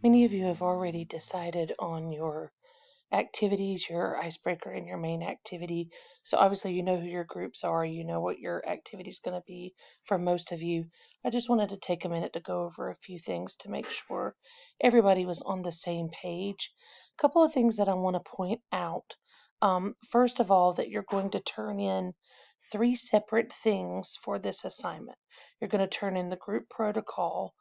Many of you have already decided on your activities, your icebreaker, and your main activity. So obviously you know who your groups are, you know what your activity is going to be for most of you. I just wanted to take a minute to go over a few things to make sure everybody was on the same page. A couple of things that I want to point out. First of all, that you're going to turn in three separate things for this assignment. You're going to turn in the group protocol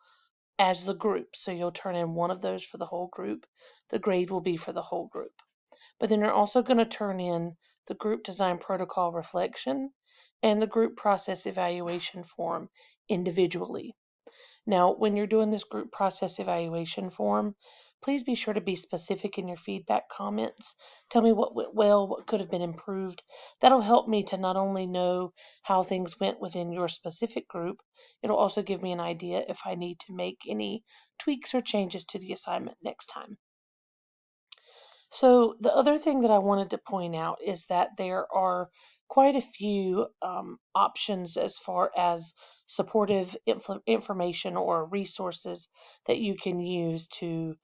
as the group. So you'll turn in one of those for the whole group. The grade will be for the whole group. But then you're also going to turn in the group design protocol reflection and the group process evaluation form individually. Now, when you're doing this group process evaluation form, please be sure to be specific in your feedback comments. Tell me what went well, what could have been improved. That'll help me to not only know how things went within your specific group, it'll also give me an idea if I need to make any tweaks or changes to the assignment next time. So the other thing that I wanted to point out is that there are quite a few options as far as supportive information or resources that you can use to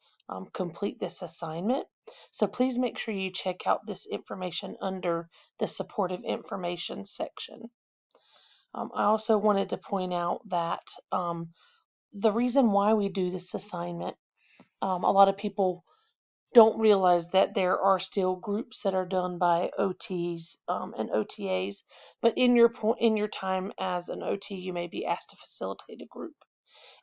complete this assignment. So please make sure you check out this information under the supportive information section. I also wanted to point out that the reason why we do this assignment, a lot of people don't realize that there are still groups that are done by OTs and OTAs. But in your time as an OT, you may be asked to facilitate a group.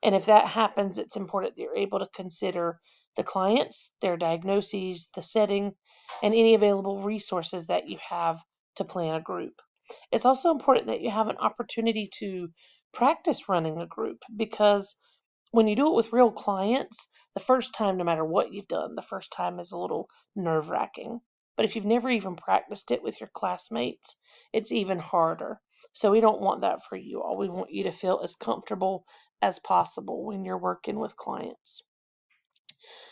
And if that happens, it's important that you're able to consider the clients, their diagnoses, the setting, and any available resources that you have to plan a group. It's also important that you have an opportunity to practice running a group because when you do it with real clients, the first time, no matter what you've done, the first time is a little nerve wracking. But if you've never even practiced it with your classmates, it's even harder. So we don't want that for you all. We want you to feel as comfortable as possible when you're working with clients.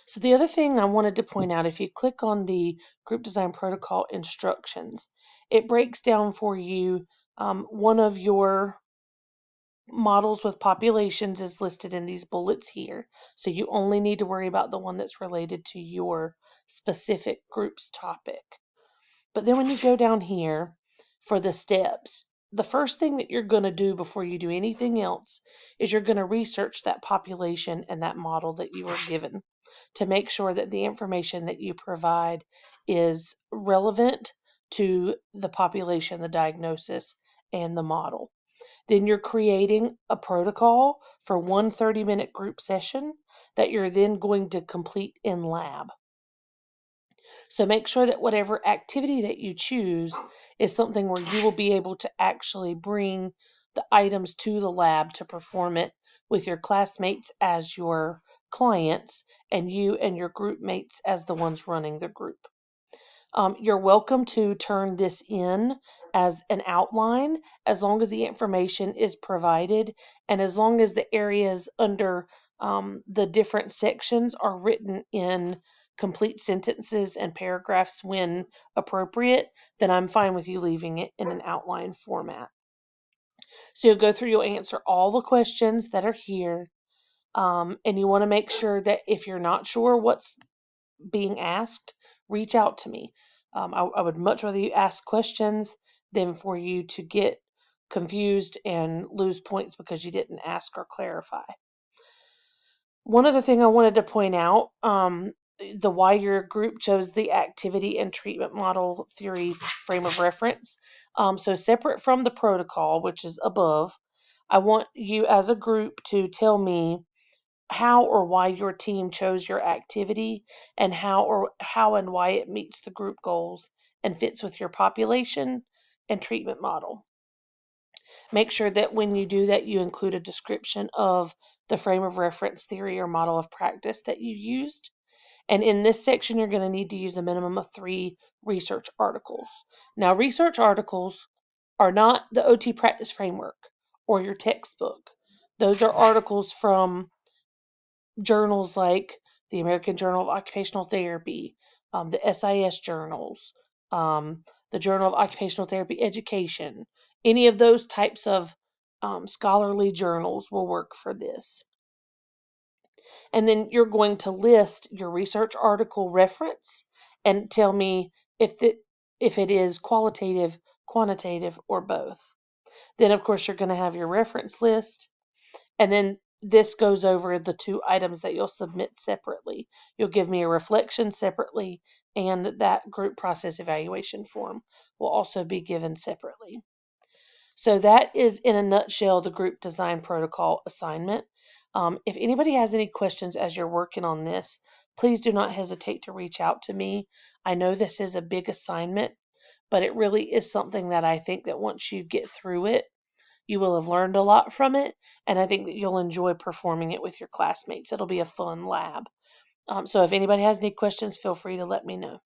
So the other thing I wanted to point out, if you click on the group design protocol instructions, it breaks down for you one of your models with populations is listed in these bullets here. So you only need to worry about the one that's related to your specific group's topic. But then when you go down here for the steps, the first thing that you're going to do before you do anything else is you're going to research that population and that model that you were given to make sure that the information that you provide is relevant to the population, the diagnosis, and the model. Then you're creating a protocol for one 30-minute group session that you're then going to complete in lab. So make sure that whatever activity that you choose is something where you will be able to actually bring the items to the lab to perform it with your classmates as your clients and you and your group mates as the ones running the group. You're welcome to turn this in as an outline as long as the information is provided and as long as the areas under the different sections are written in complete sentences and paragraphs when appropriate, then I'm fine with you leaving it in an outline format. So you'll go through, you'll answer all the questions that are here, and you want to make sure that if you're not sure what's being asked, reach out to me. I would much rather you ask questions than for you to get confused and lose points because you didn't ask or clarify. One other thing I wanted to point out, the why your group chose the activity and treatment model theory frame of reference. So separate from the protocol, which is above, I want you as a group to tell me how or why your team chose your activity and how and why it meets the group goals and fits with your population and treatment model. Make sure that when you do that, you include a description of the frame of reference theory or model of practice that you used. And in this section, you're going to need to use a minimum of 3 research articles. Now, research articles are not the OT practice framework or your textbook. Those are articles from journals like the American Journal of Occupational Therapy, the SIS journals, the Journal of Occupational Therapy Education. Any of those types of scholarly journals will work for this. And then you're going to list your research article reference and tell me if it is qualitative, quantitative, or both. Then, of course, you're going to have your reference list. And then this goes over the two items that you'll submit separately. You'll give me a reflection separately, and that group process evaluation form will also be given separately. So that is, in a nutshell, the group design protocol assignment. If anybody has any questions as you're working on this, please do not hesitate to reach out to me. I know this is a big assignment, but it really is something that I think that once you get through it, you will have learned a lot from it, and I think that you'll enjoy performing it with your classmates. It'll be a fun lab. So if anybody has any questions, feel free to let me know.